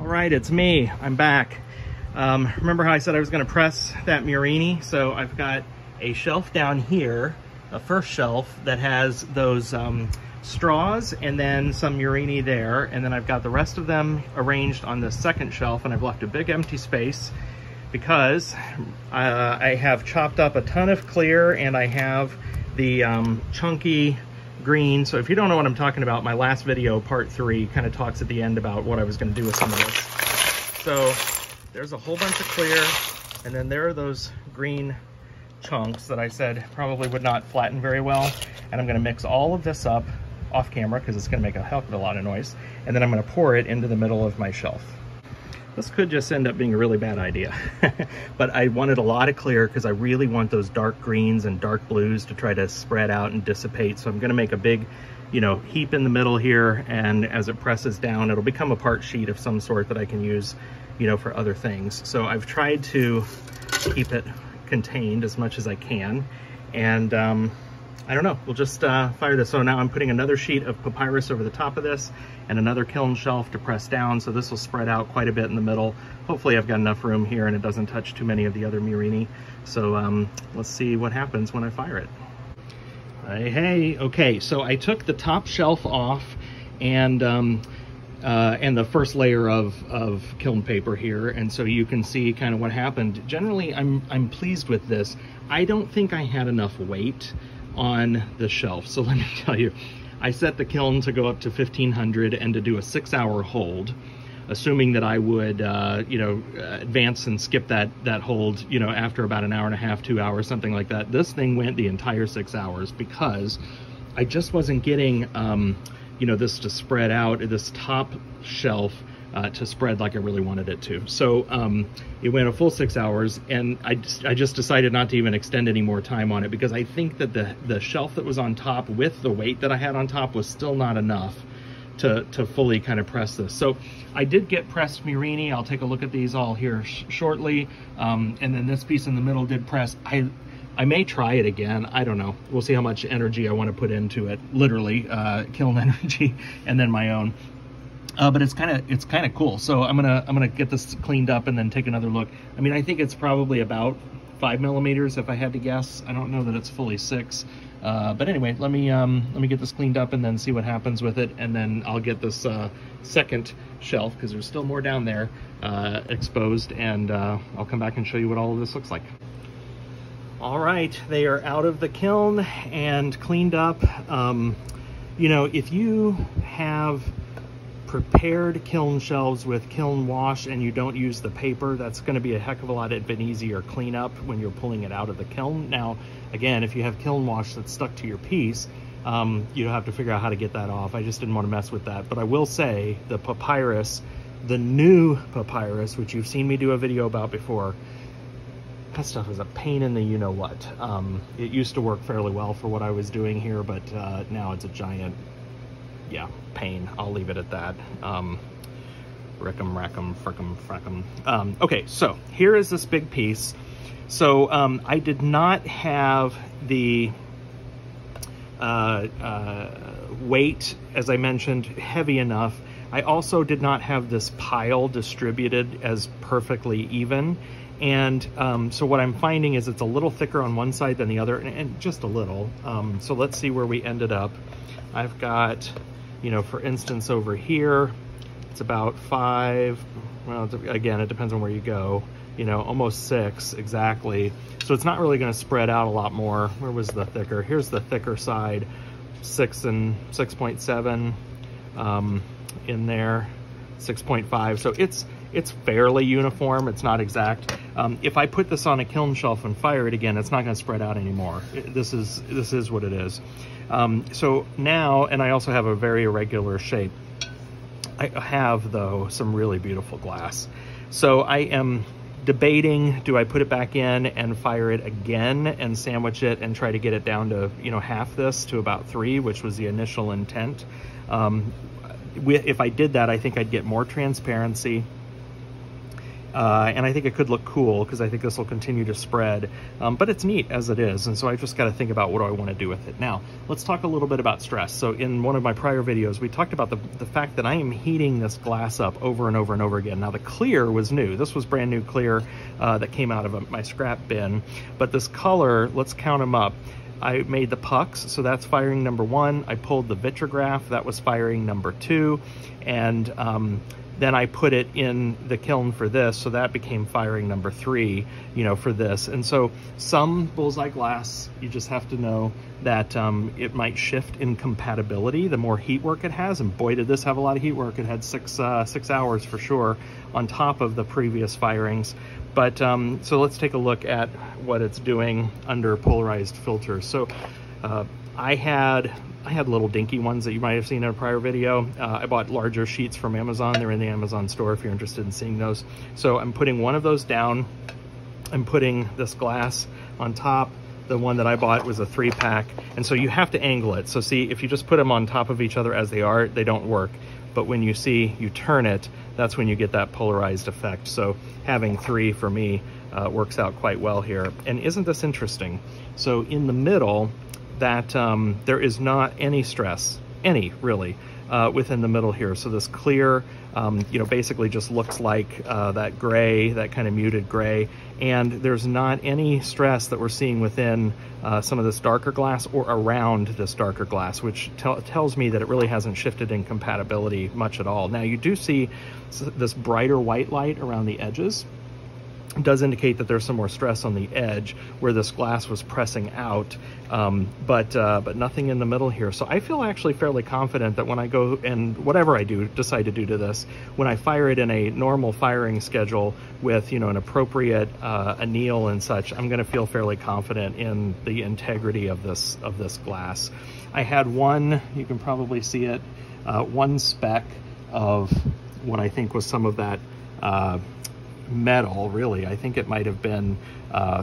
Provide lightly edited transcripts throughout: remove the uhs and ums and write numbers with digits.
All right, it's me. I'm back. Remember how I said I was going to press that Murrini? So I've got a shelf down here, a first shelf that has those straws and then some Murrini there. And then I've got the rest of them arranged on the second shelf, and I've left a big empty space because I have chopped up a ton of clear and I have the chunky green. So if you don't know what I'm talking about, my last video, part 3, kind of talks at the end about what I was going to do with some of this. So there's a whole bunch of clear, and then there are those green chunks that I said probably would not flatten very well. And I'm going to mix all of this up off camera because it's going to make a hell of a lot of noise. And then I'm going to pour it into the middle of my shelf. This could just end up being a really bad idea, but I wanted a lot of clear because I really want those dark greens and dark blues to try to spread out and dissipate. So I'm going to make a big, heap in the middle here, and as it presses down, it'll become a part sheet of some sort that I can use, for other things. So I've tried to keep it contained as much as I can, and I don't know, we'll just fire this. So now I'm putting another sheet of papyrus over the top of this and another kiln shelf to press down, so this will spread out quite a bit in the middle. Hopefully I've got enough room here and it doesn't touch too many of the other Murrini. So let's see what happens when I fire it. Hey, okay, so I took the top shelf off and the first layer of kiln paper here, and so you can see kind of what happened. Generally, I'm pleased with this. I don't think I had enough weight on the shelf. So let me tell you, I set the kiln to go up to 1500 and to do a 6-hour hold, assuming that I would, advance and skip that hold, after about an hour and a half, 2 hours, something like that. This thing went the entire 6 hours because I just wasn't getting, this to spread out, this top shelf to spread like I really wanted it to. So it went a full 6 hours, and I just decided not to even extend any more time on it because I think that the shelf that was on top with the weight that I had on top was still not enough to fully kind of press this. So I did get pressed Murrini. I'll take a look at these all here shortly. And then this piece in the middle did press. I may try it again. I don't know. We'll see how much energy I want to put into it. Literally, kiln energy, and then my own. But it's kind of cool. So I'm gonna get this cleaned up and then take another look. I mean, I think it's probably about 5 millimeters if I had to guess. I don't know that it's fully 6. But anyway, let me get this cleaned up and then see what happens with it, and then I'll get this second shelf, because there's still more down there, exposed, and I'll come back and show you what all of this looks like. All right, they are out of the kiln and cleaned up. If you have prepared kiln shelves with kiln wash and you don't use the paper, that's going to be a heck of a lot of an easier cleanup when you're pulling it out of the kiln. Now, again, if you have kiln wash that's stuck to your piece, you have to figure out how to get that off. I just didn't want to mess with that. But I will say the papyrus, the new papyrus, which you've seen me do a video about before, that stuff is a pain in the you-know-what. It used to work fairly well for what I was doing here, but now it's a giant, pain. I'll leave it at that. Rickum, rackum, frickum, frackum. Okay, so here is this big piece. So I did not have the weight, as I mentioned, heavy enough. I also did not have this pile distributed as perfectly even. And so what I'm finding is it's a little thicker on one side than the other, and just a little. So let's see where we ended up. I've got, for instance, over here, it's about 5, well, again, it depends on where you go, almost 6 exactly. So it's not really going to spread out a lot more. Where was the thicker? Here's the thicker side, 6 and 6.7 in there, 6.5. So it's fairly uniform. It's not exact. If I put this on a kiln shelf and fire it again, it's not going to spread out anymore. This is what it is. So now, and I also have a very irregular shape. I have, though, some really beautiful glass. So I am debating, do I put it back in and fire it again and sandwich it and try to get it down to, half this to about 3, which was the initial intent. If I did that, I think I'd get more transparency. and I think it could look cool because I think this will continue to spread, but it's neat as it is, and so I just got to think about what do I want to do with it. Now, let's talk a little bit about stress. So in one of my prior videos, we talked about the fact that I am heating this glass up over and over and over again. Now, the clear was new. This was brand new clear that came out of my scrap bin, but this color, let's count them up. I made the pucks, so that's firing number 1. I pulled the Vitrigraph, that was firing number 2, and then I put it in the kiln for this, so that became firing number 3, you know, for this. And so some bullseye glass, you just have to know that it might shift in compatibility the more heat work it has, and boy did this have a lot of heat work. It had 6 hours for sure on top of the previous firings. But so let's take a look at what it's doing under polarized filters. So I had little dinky ones that you might have seen in a prior video. I bought larger sheets from Amazon. They're in the Amazon store if you're interested in seeing those. So I'm putting one of those down. I'm putting this glass on top. The one that I bought was a 3-pack. And so you have to angle it. So see, if you just put them on top of each other as they are, they don't work. But when you see you turn it, that's when you get that polarized effect. So having 3 for me works out quite well here. And isn't this interesting? So in the middle, that there is not any stress, really, within the middle here. So this clear, you know, basically just looks like that gray, that kind of muted gray, and there's not any stress that we're seeing within some of this darker glass or around this darker glass, which tells me that it really hasn't shifted in compatibility much at all. Now you do see this brighter white light around the edges. Does indicate that there's some more stress on the edge where this glass was pressing out, but nothing in the middle here. So I feel actually fairly confident that when I go and whatever I decide to do to this, when I fire it in a normal firing schedule with, you know, an appropriate anneal and such, I'm going to feel fairly confident in the integrity of this glass. I had one, you can probably see it, one speck of what I think was some of that metal, really. I think it might have been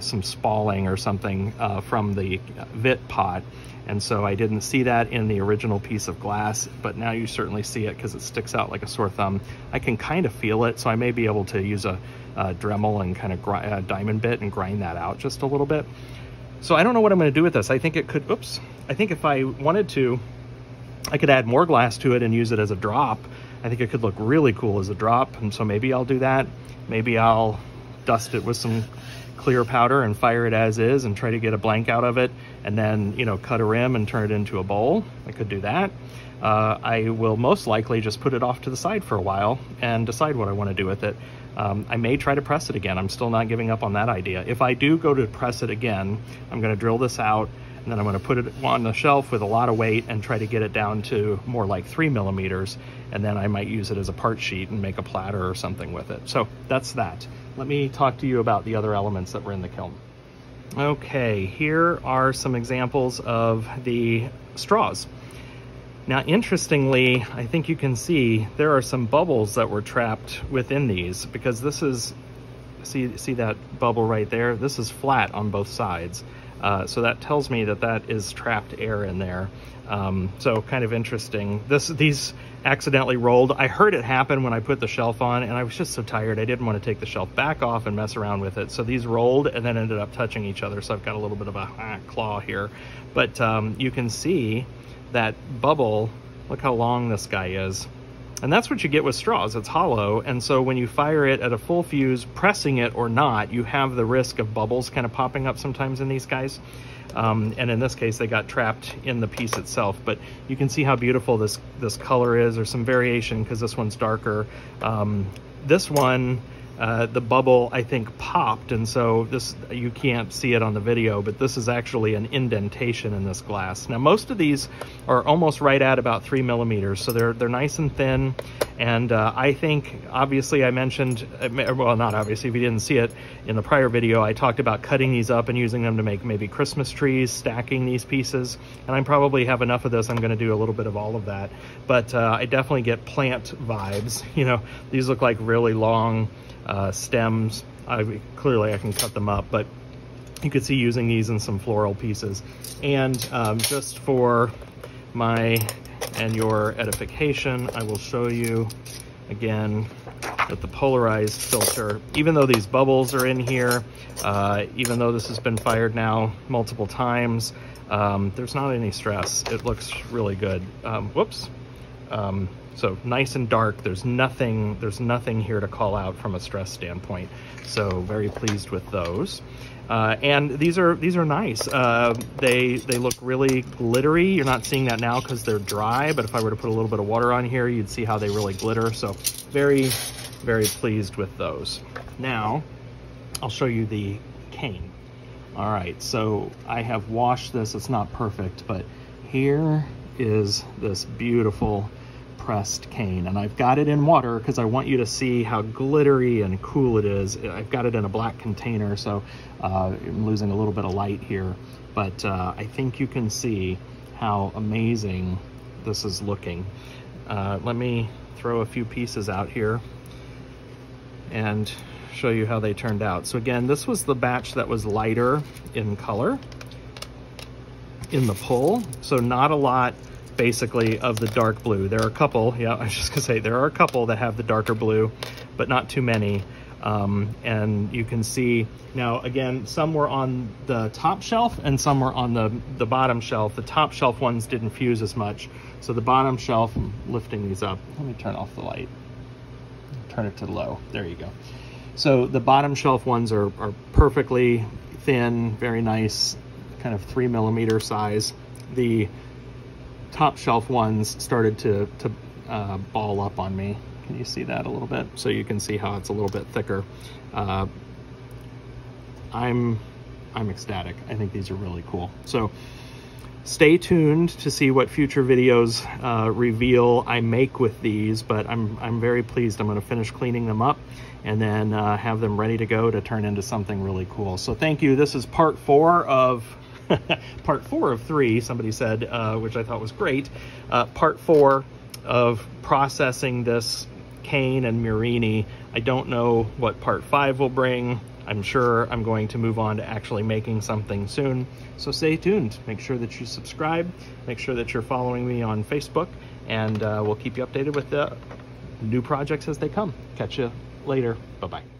some spalling or something from the vit pot, and so I didn't see that in the original piece of glass, but now you certainly see it because it sticks out like a sore thumb. I can kind of feel it, so I may be able to use a Dremel and kind of diamond bit and grind that out just a little bit. So I don't know what I'm going to do with this. I think it could, I think if I wanted to, I could add more glass to it and use it as a drop. I think it could look really cool as a drop, and so maybe I'll do that. Maybe I'll dust it with some clear powder and fire it as is and try to get a blank out of it, and then, you know, cut a rim and turn it into a bowl. I could do that. I will most likely just put it off to the side for a while and decide what I want to do with it. I may try to press it again. I'm still not giving up on that idea. If I do go to press it again, I'm going to drill this out, and then I'm going to put it on the shelf with a lot of weight and try to get it down to more like 3 millimeters, and then I might use it as a part sheet and make a platter or something with it. So that's that. Let me talk to you about the other elements that were in the kiln. Okay, here are some examples of the straws. Now, interestingly, I think you can see there are some bubbles that were trapped within these, because this is, see that bubble right there? This is flat on both sides. So that tells me that that is trapped air in there. So kind of interesting. These accidentally rolled. I heard it happen when I put the shelf on, and I was just so tired. I didn't want to take the shelf back off and mess around with it. So these rolled and then ended up touching each other. So I've got a little bit of a claw here. But you can see that bubble. Look how long this guy is. And that's what you get with straws. It's hollow, and so when you fire it at a full fuse, pressing it or not, you have the risk of bubbles kind of popping up sometimes in these guys. And in this case, they got trapped in the piece itself. But you can see how beautiful this color is. There's some variation because this one's darker. This one, the bubble, I think, popped, and so this, you can't see it on the video, but this is actually an indentation in this glass. Now, most of these are almost right at about 3 millimeters, so they're nice and thin. And I think, obviously, I mentioned, well, not obviously, if you didn't see it in the prior video, I talked about cutting these up and using them to make maybe Christmas trees, stacking these pieces. And I probably have enough of this. I'm going to do a little bit of all of that. But I definitely get plant vibes. You know, these look like really long stems. Clearly I can cut them up, but you could see using these in some floral pieces. And just for my and your edification, I will show you again with the polarized filter. Even though these bubbles are in here, even though this has been fired now multiple times, there's not any stress. It looks really good. Whoops. So nice and dark. There's nothing here to call out from a stress standpoint. So very pleased with those. And these are nice. They look really glittery. You're not seeing that now because they're dry, but if I were to put a little bit of water on here, you'd see how they really glitter. So very, very pleased with those. Now, I'll show you the cane. All right, so I have washed this. It's not perfect, but here is this beautiful pressed cane, and I've got it in water because I want you to see how glittery and cool it is. I've got it in a black container, so I'm losing a little bit of light here, but I think you can see how amazing this is looking. Let me throw a few pieces out here and show you how they turned out. So again, this was the batch that was lighter in color in the pull, so not a lot basically of the dark blue. There are a couple, yeah, I was just gonna say, there are a couple that have the darker blue, but not too many. And you can see now, again, some were on the top shelf and some were on the bottom shelf. The top shelf ones didn't fuse as much. So the bottom shelf, I'm lifting these up. Let me turn off the light. Turn it to low. There you go. So the bottom shelf ones are perfectly thin, very nice, kind of 3mm size. The top shelf ones started to ball up on me. Can you see that a little bit? So you can see how it's a little bit thicker. I'm ecstatic. I think these are really cool. So stay tuned to see what future videos reveal I make with these, but I'm very pleased. I'm going to finish cleaning them up and then have them ready to go to turn into something really cool. So thank you. This is part 4 of part 4 of 3, somebody said, which I thought was great. Part 4 of processing this cane and Murrini. I don't know what part 5 will bring. I'm sure I'm going to move on to actually making something soon. So stay tuned. Make sure that you subscribe. Make sure that you're following me on Facebook, and we'll keep you updated with the new projects as they come. Catch you later. Bye-bye.